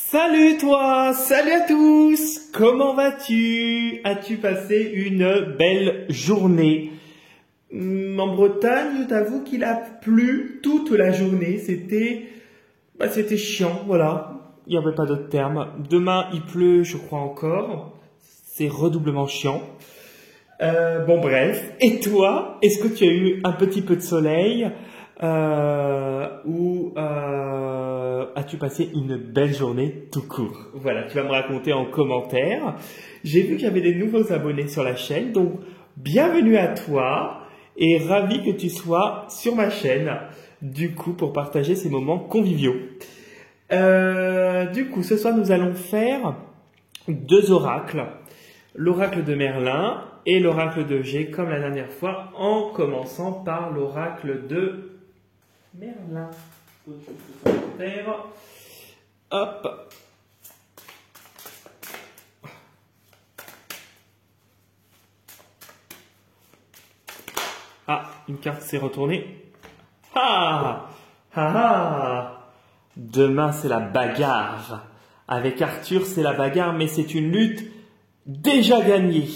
Salut toi, salut à tous, comment vas-tu? As-tu passé une belle journée? En Bretagne, je t'avoue qu'il a plu toute la journée, c'était chiant, voilà, il n'y avait pas d'autre terme. Demain il pleut, je crois encore, c'est redoublement chiant. Bon bref, et toi, est-ce que tu as eu un petit peu de soleil ou as-tu passé une belle journée tout court? Voilà, tu vas me raconter en commentaire. J'ai vu qu'il y avait des nouveaux abonnés sur la chaîne, donc bienvenue à toi et ravi que tu sois sur ma chaîne, du coup, pour partager ces moments conviviaux. Du coup, ce soir, nous allons faire deux oracles. L'oracle de Merlin et l'oracle de G, comme la dernière fois, en commençant par l'oracle de Merlin. Hop. Ah, une carte s'est retournée. Ah, ah, ah. Demain, c'est la bagarre. Avec Arthur, c'est la bagarre, mais c'est une lutte déjà gagnée.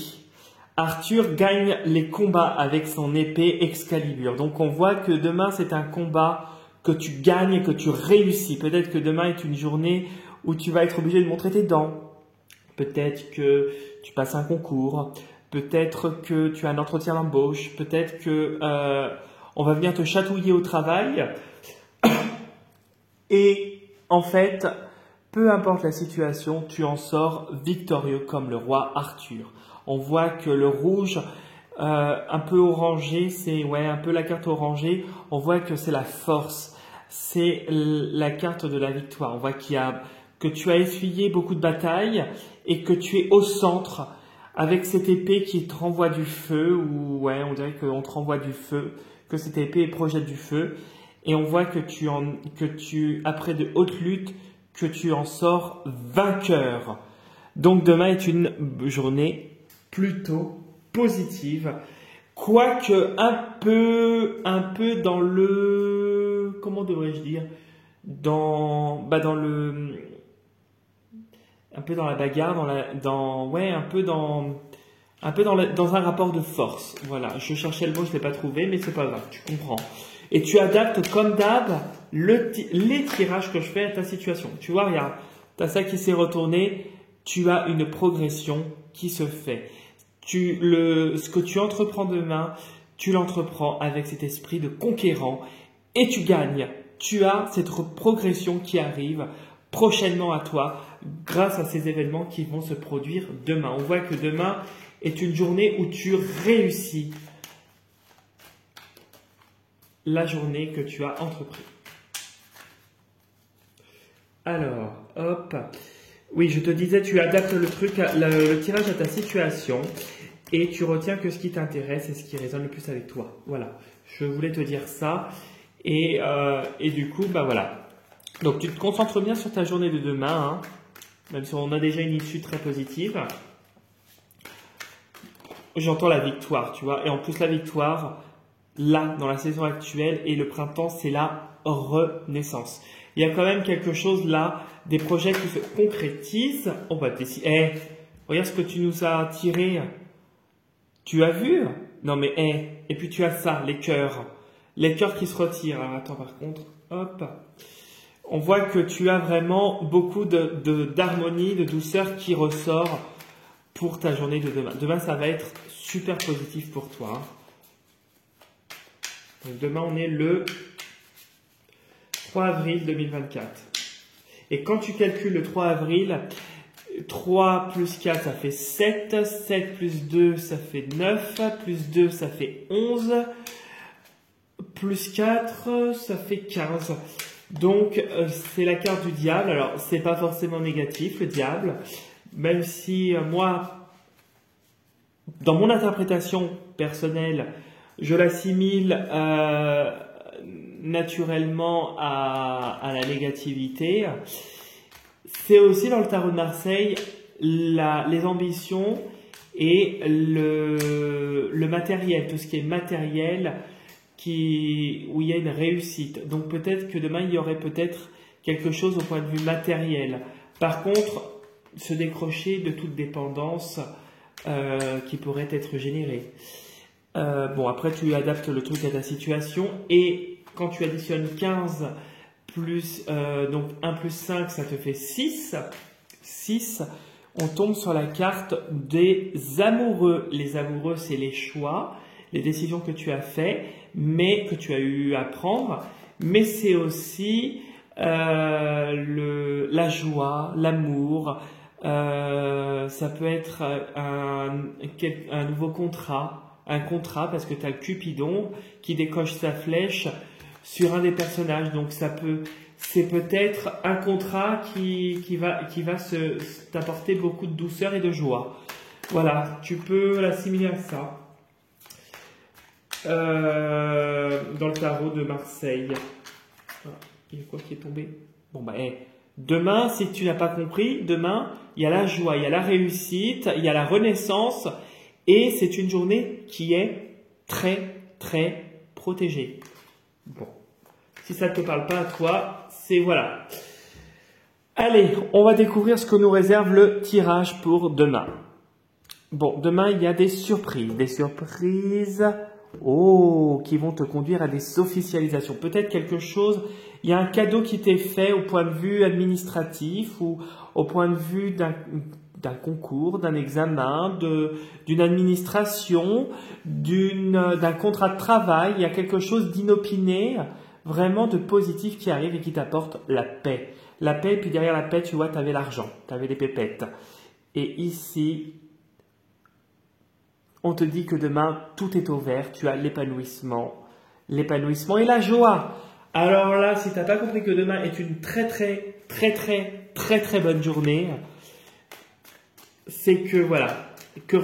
Arthur gagne les combats avec son épée Excalibur. Donc on voit que demain c'est un combat que tu gagnes, que tu réussis. Peut-être que demain est une journée où tu vas être obligé de montrer tes dents. Peut-être que tu passes un concours. Peut-être que tu as un entretien d'embauche. Peut-être que on va venir te chatouiller au travail. Et en fait, peu importe la situation, tu en sors victorieux comme le roi Arthur. On voit que le rouge, un peu orangé, c'est un peu la carte orangée. On voit que c'est la force, c'est la carte de la victoire. On voit que tu as essuyé beaucoup de batailles et que tu es au centre avec cette épée qui te renvoie du feu. Ou on dirait qu'on te renvoie du feu, que cette épée projette du feu. Et on voit que après de hautes luttes, que tu en sors vainqueur. Donc demain est une journée plutôt positive, quoique un peu dans le, comment devrais-je dire, un peu dans la bagarre, dans un rapport de force. Voilà, je cherchais le mot, je l'ai pas trouvé, mais c'est pas grave, tu comprends. Et tu adaptes comme d'hab les tirages que je fais à ta situation. Tu vois, regarde, tu as ça qui s'est retourné, tu as une progression qui se fait. Ce que tu entreprends demain, tu l'entreprends avec cet esprit de conquérant et tu gagnes. Tu as cette progression qui arrive prochainement à toi grâce à ces événements qui vont se produire demain. On voit que demain est une journée où tu réussis la journée que tu as entrepris. Alors, hop. Oui, je te disais, tu adaptes le tirage à ta situation et tu retiens que ce qui t'intéresse et ce qui résonne le plus avec toi. Voilà, je voulais te dire ça. Et du coup, voilà. Donc, tu te concentres bien sur ta journée de demain, hein, même si on a déjà une issue très positive. J'entends la victoire, tu vois. Et en plus, la victoire, là, dans la saison actuelle et le printemps, c'est la renaissance. Il y a quand même quelque chose là, des projets qui se concrétisent. On va décider. Regarde ce que tu nous as tiré. Tu as vu? Non mais et puis tu as ça, les cœurs qui se retirent. Alors attends, par contre, hop. On voit que tu as vraiment beaucoup d'harmonie, de douceur qui ressort pour ta journée de demain. Demain, ça va être super positif pour toi, hein. Donc demain, on est le 3 avril 2024. Et quand tu calcules le 3 avril, 3 plus 4, ça fait 7. 7 plus 2, ça fait 9. Plus 2, ça fait 11. Plus 4, ça fait 15. Donc, c'est la carte du diable. Alors, c'est pas forcément négatif, le diable. Même si, moi, dans mon interprétation personnelle, je l'assimile naturellement à la négativité. C'est aussi dans le tarot de Marseille les ambitions et le matériel, tout ce qui est matériel, où il y a une réussite. Donc peut-être que demain il y aurait peut-être quelque chose au point de vue matériel, Par contre, se décrocher de toute dépendance qui pourrait être générée. Bon, après, tu adaptes le truc à ta situation et quand tu additionnes 15 plus, donc 1 plus 5, ça te fait 6. 6, on tombe sur la carte des amoureux. Les amoureux, c'est les choix, les décisions que tu as fait, mais que tu as eu à prendre. Mais c'est aussi la joie, l'amour. Ça peut être un nouveau contrat, un contrat parce que tu as le Cupidon qui décoche sa flèche sur un des personnages. Donc c'est peut-être un contrat qui va t'apporter beaucoup de douceur et de joie. Voilà, tu peux l'assimiler à ça. Dans le tarot de Marseille. Ah, il y a quoi qui est tombé? Bon bah, demain, si tu n'as pas compris, demain, il y a la joie, il y a la réussite, il y a la renaissance et c'est une journée qui est très, très protégée. Bon, si ça ne te parle pas à toi, c'est voilà. Allez, on va découvrir ce que nous réserve le tirage pour demain. Bon, demain, il y a des surprises. Des surprises, qui vont te conduire à des officialisations. Peut-être quelque chose, il y a un cadeau qui t'est fait au point de vue administratif ou au point de vue d'un concours, d'un examen, d'une administration, d'un contrat de travail. Il y a quelque chose d'inopiné, vraiment de positif qui arrive et qui t'apporte la paix. La paix, puis derrière la paix, tu vois, tu avais l'argent, tu avais les pépettes. Et ici, on te dit que demain, tout est au vert, tu as l'épanouissement et la joie. Alors là, si tu n'as pas compris que demain est une très très très très très très bonne journée, c'est que voilà, que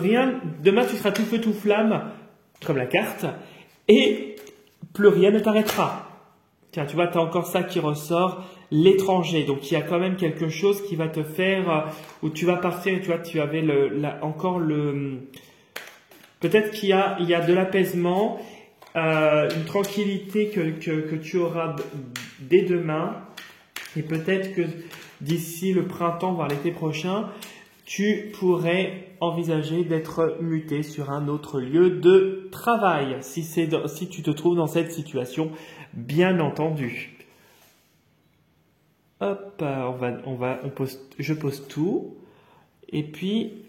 demain tu seras tout feu tout flamme, comme la carte, et plus rien ne t'arrêtera. Tiens, tu vois, tu as encore ça qui ressort, l'étranger. Donc il y a quand même quelque chose qui va te faire, où tu vas partir, tu vois, tu avais peut-être qu'il y a de l'apaisement, une tranquillité que tu auras dès demain. Et peut-être que d'ici le printemps, voire l'été prochain, tu pourrais envisager d'être muté sur un autre lieu de travail. Si tu te trouves dans cette situation, bien entendu. Hop, je pose tout. Et puis,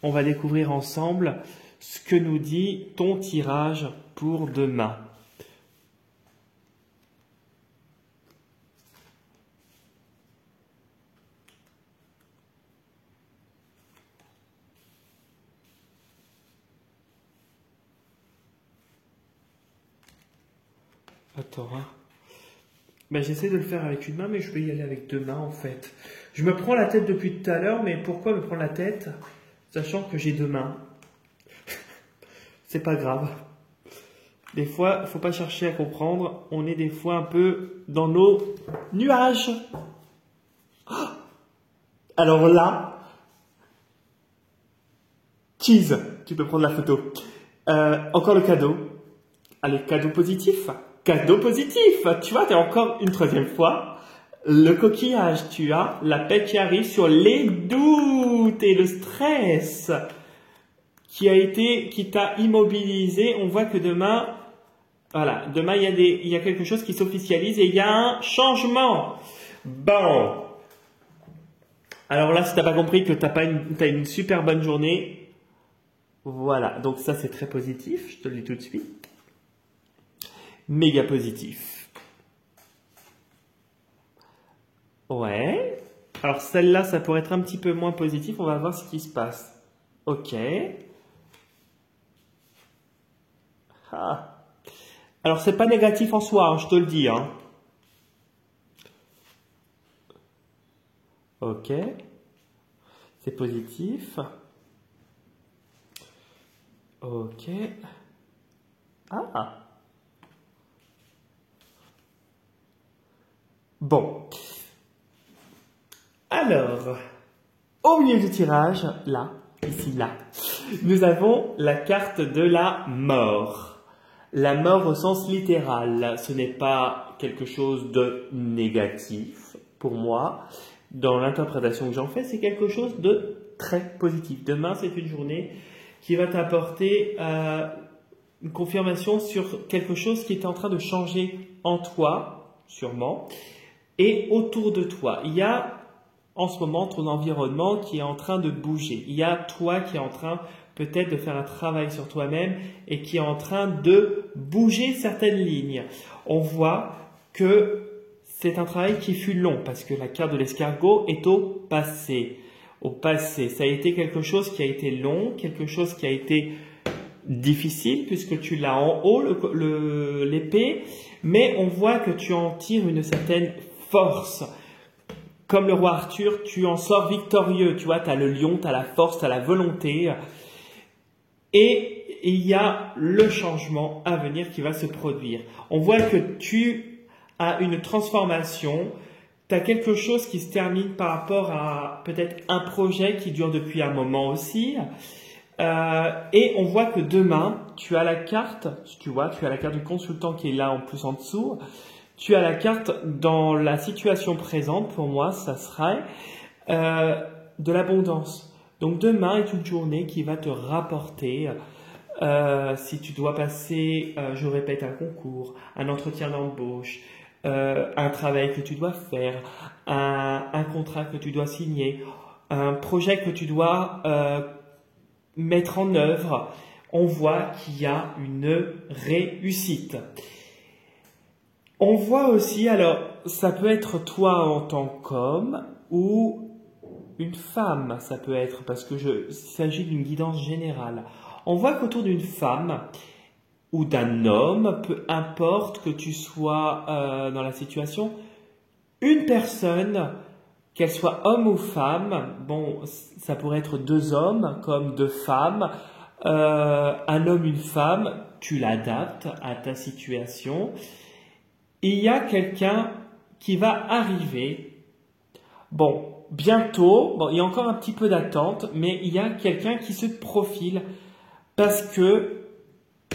on va découvrir ensemble ce que nous dit ton tirage pour demain. Attends, hein. Ben, j'essaie de le faire avec une main, mais je vais y aller avec deux mains en fait. Je me prends la tête depuis tout à l'heure, mais pourquoi me prendre la tête, sachant que j'ai deux mains? C'est pas grave. Des fois, il ne faut pas chercher à comprendre. On est des fois un peu dans nos nuages. Alors là, cheese, tu peux prendre la photo. Encore le cadeau. Allez, cadeau positif. Cadeau positif. Tu vois, tu as encore une troisième fois. Le coquillage, tu as la paix qui arrive sur les doutes et le stress qui t'a immobilisé. On voit que demain, voilà, demain il y a quelque chose qui s'officialise et il y a un changement. Bon. Alors là, si t'as pas compris que t'as une super bonne journée, voilà. Donc ça, c'est très positif. Je te le dis tout de suite. Méga positif. Ouais. Alors celle-là, ça pourrait être un petit peu moins positif. On va voir ce qui se passe. Ok. Ah. Alors c'est pas négatif en soi, hein, je te le dis. Hein. Ok. C'est positif. Ok. Ah. Bon. Alors, au milieu du tirage, là, ici, là, nous avons la carte de la mort. La mort au sens littéral. Ce n'est pas quelque chose de négatif pour moi. dans l'interprétation que j'en fais, c'est quelque chose de très positif. Demain, c'est une journée qui va t'apporter une confirmation sur quelque chose qui est en train de changer en toi, sûrement, et autour de toi. Il y a en ce moment ton environnement qui est en train de bouger. Il y a toi qui est en train peut-être de faire un travail sur toi-même et qui est en train de bouger certaines lignes. On voit que c'est un travail qui fut long parce que la carte de l'escargot est au passé. Au passé, ça a été quelque chose qui a été long, quelque chose qui a été difficile puisque tu l'as en haut, l'épée, mais on voit que tu en tires une certaine force. Comme le roi Arthur, tu en sors victorieux. Tu vois, tu as le lion, tu as la force, tu as la volonté. Et il y a le changement à venir qui va se produire. On voit que tu as une transformation. Tu as quelque chose qui se termine par rapport à peut-être un projet qui dure depuis un moment aussi. Et on voit que demain, tu as la carte, tu vois, tu as la carte du consultant qui est là en plus en dessous. Tu as la carte dans la situation présente, pour moi, ça serait de l'abondance. Donc demain est une journée qui va te rapporter, si tu dois passer, je répète, un concours, un entretien d'embauche, un travail que tu dois faire, un contrat que tu dois signer, un projet que tu dois mettre en œuvre, on voit qu'il y a une réussite. On voit aussi, alors, ça peut être toi en tant qu'homme ou une femme, ça peut être, parce que il s'agit d'une guidance générale. On voit qu'autour d'une femme ou d'un homme, peu importe que tu sois dans la situation, une personne, qu'elle soit homme ou femme, bon, ça pourrait être deux hommes comme deux femmes, un homme, une femme, tu l'adaptes à ta situation. Il y a quelqu'un qui va arriver, bon, bientôt, bon, il y a encore un petit peu d'attente, mais il y a quelqu'un qui se profile parce que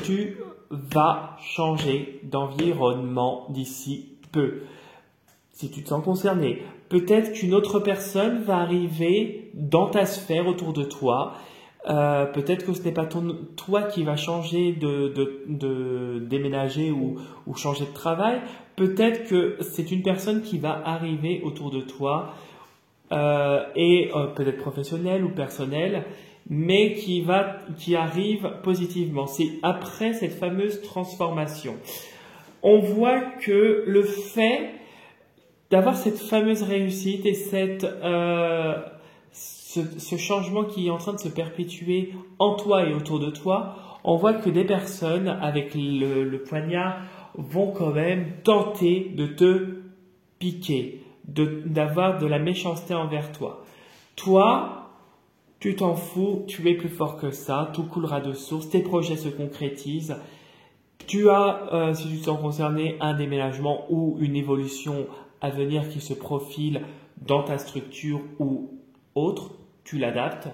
tu vas changer d'environnement d'ici peu. Si tu te sens concerné, peut-être qu'une autre personne va arriver dans ta sphère autour de toi. Peut-être que ce n'est pas toi qui va changer de déménager ou changer de travail. Peut-être que c'est une personne qui va arriver autour de toi peut-être professionnelle ou personnelle, mais qui arrive positivement. C'est après cette fameuse transformation. On voit que le fait d'avoir cette fameuse réussite et ce changement qui est en train de se perpétuer en toi et autour de toi, on voit que des personnes avec le poignard vont quand même tenter de te piquer, d'avoir de la méchanceté envers toi. Toi, tu t'en fous, tu es plus fort que ça, tout coulera de source, tes projets se concrétisent. Tu as, si tu te sens concerné, un déménagement ou une évolution à venir qui se profile dans ta structure ou autre, tu l'adaptes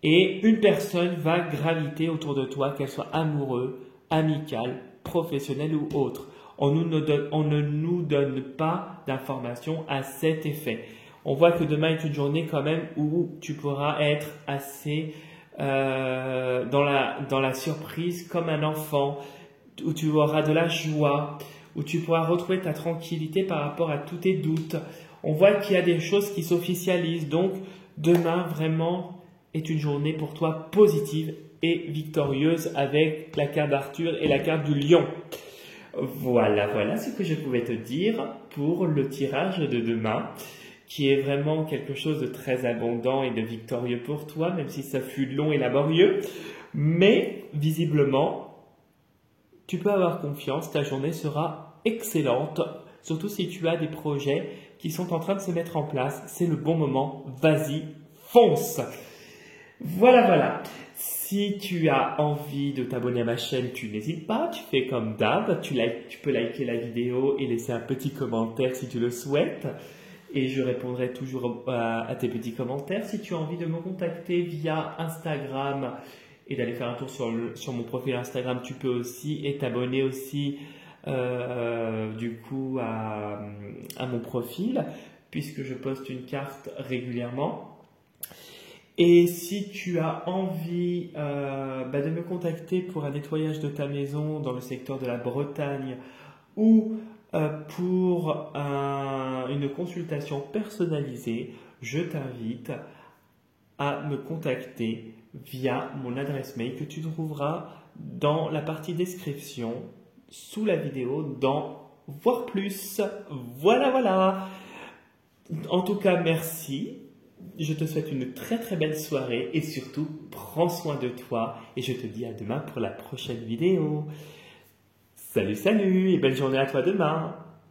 et une personne va graviter autour de toi, qu'elle soit amoureuse, amicale, professionnelle ou autre. On ne nous donne pas d'informations à cet effet. On voit que demain est une journée quand même où tu pourras être assez dans la surprise comme un enfant, où tu auras de la joie, où tu pourras retrouver ta tranquillité par rapport à tous tes doutes. On voit qu'il y a des choses qui s'officialisent. Donc, demain, vraiment, est une journée pour toi positive et victorieuse avec la carte d'Arthur et la carte du lion. Voilà ce que je pouvais te dire pour le tirage de demain, qui est vraiment quelque chose de très abondant et de victorieux pour toi, même si ça fut long et laborieux. Mais, visiblement, tu peux avoir confiance, ta journée sera excellente, surtout si tu as des projets qui sont en train de se mettre en place. C'est le bon moment, vas-y, fonce! Voilà. Si tu as envie de t'abonner à ma chaîne, tu n'hésites pas, tu fais comme d'hab, tu peux liker la vidéo et laisser un petit commentaire si tu le souhaites. Et je répondrai toujours à tes petits commentaires. Si tu as envie de me contacter via Instagram et d'aller faire un tour sur mon profil Instagram, tu peux aussi, et t'abonner aussi du coup à mon profil. puisque je poste une carte régulièrement. Et si tu as envie de me contacter pour un nettoyage de ta maison dans le secteur de la Bretagne ou pour une consultation personnalisée, je t'invite à me contacter via mon adresse mail que tu trouveras dans la partie description sous la vidéo dans Voir plus. Voilà. En tout cas, merci. Je te souhaite une très très belle soirée et surtout, prends soin de toi et je te dis à demain pour la prochaine vidéo. Salut et belle journée à toi demain.